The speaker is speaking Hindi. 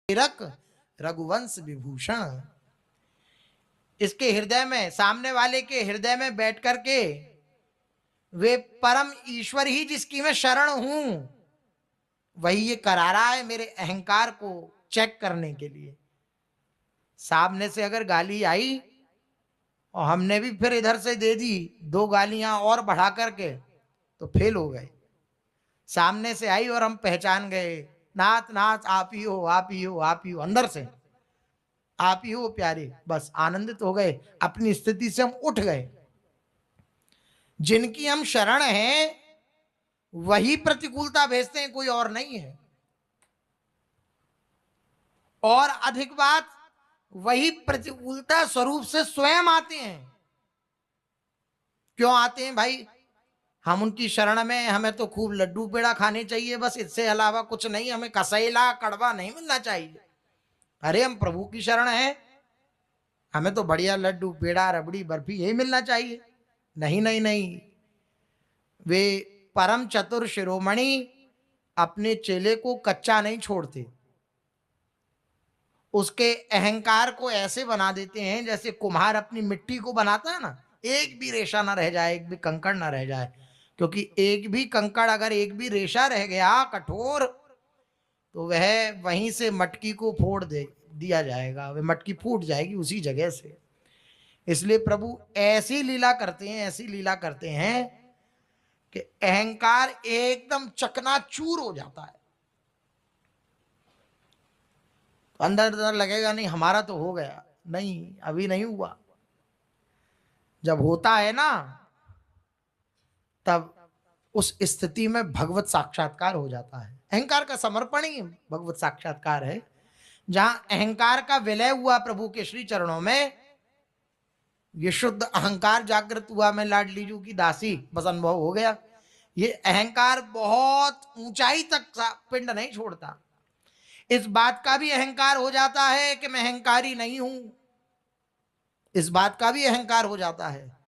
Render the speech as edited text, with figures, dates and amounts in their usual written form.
रक रघुवंश विभूषण। इसके हृदय में, सामने वाले के हृदय में बैठ करके वे परम ईश्वर ही जिसकी मैं शरण हूं, वही ये करा रहा है मेरे अहंकार को चेक करने के लिए। सामने से अगर गाली आई और हमने भी फिर इधर से दे दी दो गालियां और बढ़ा करके, तो फेल हो गए। सामने से आई और हम पहचान गए, नाथ नाथ आप ही हो, आप ही हो, आप ही हो, अंदर से आप ही हो प्यारे, बस आनंदित हो गए, अपनी स्थिति से हम उठ गए। जिनकी हम शरण हैं वही प्रतिकूलता भेजते हैं, कोई और नहीं है। और अधिक बात, वही प्रतिकूलता स्वरूप से स्वयं आते हैं। क्यों आते हैं भाई? हम उनकी शरण में, हमें तो खूब लड्डू पेड़ा खाने चाहिए, बस इससे अलावा कुछ नहीं, हमें कसैला कड़वा नहीं मिलना चाहिए। अरे हम प्रभु की शरण है, हमें तो बढ़िया लड्डू पेड़ा रबड़ी बर्फी यही मिलना चाहिए। नहीं नहीं नहीं, वे परम चतुर शिरोमणि अपने चेले को कच्चा नहीं छोड़ते। उसके अहंकार को ऐसे बना देते हैं जैसे कुम्हार अपनी मिट्टी को बनाता है ना, एक भी रेशा ना रह जाए, एक भी कंकड़ ना रह जाए। क्योंकि एक भी कंकड़, अगर एक भी रेशा रह गया कठोर, तो वह वहीं से मटकी को फोड़ दे दिया जाएगा, वह मटकी फूट जाएगी उसी जगह से। इसलिए प्रभु ऐसी लीला करते हैं, ऐसी लीला करते हैं कि अहंकार एकदम चकनाचूर हो जाता है। अंदर अंदर लगेगा नहीं हमारा तो हो गया, नहीं अभी नहीं हुआ। जब होता है ना, तब उस स्थिति में भगवत साक्षात्कार हो जाता है। अहंकार का समर्पण ही भगवत साक्षात्कार है। जहां अहंकार का विलय हुआ प्रभु के श्री चरणों में, ये शुद्ध अहंकार जागृत हुआ, मैं लाडलीजू की दासी, बस अनुभव हो गया। ये अहंकार बहुत ऊंचाई तक पिंड नहीं छोड़ता। इस बात का भी अहंकार हो जाता है कि मैं अहंकारी नहीं हूं, इस बात का भी अहंकार हो जाता है।